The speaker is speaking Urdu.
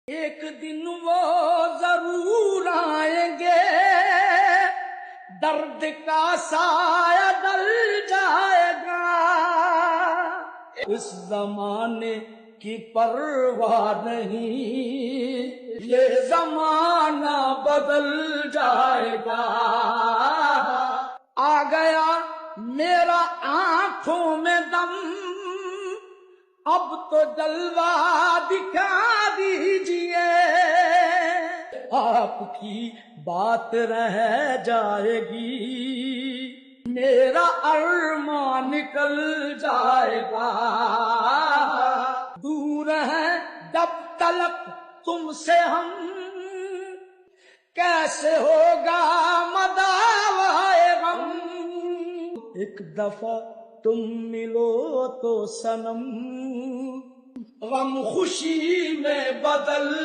ایک دن وہ ضرور آئیں گے، درد کا سایہ ڈل جائے گا، اس زمانے کی پرواہ نہیں، یہ زمانہ بدل جائے گا۔ آ گیا میرا آنکھوں میں دم، اب تو جلوہ دکھا دیجئے، آپ کی بات رہ جائے گی، میرا ارمان نکل جائے گا۔ دور ہیں جب تلک تم سے ہم، کیسے ہوگا مداوائے غم، ایک دفعہ تم ملو تو صنم، غم خوشی میں بدل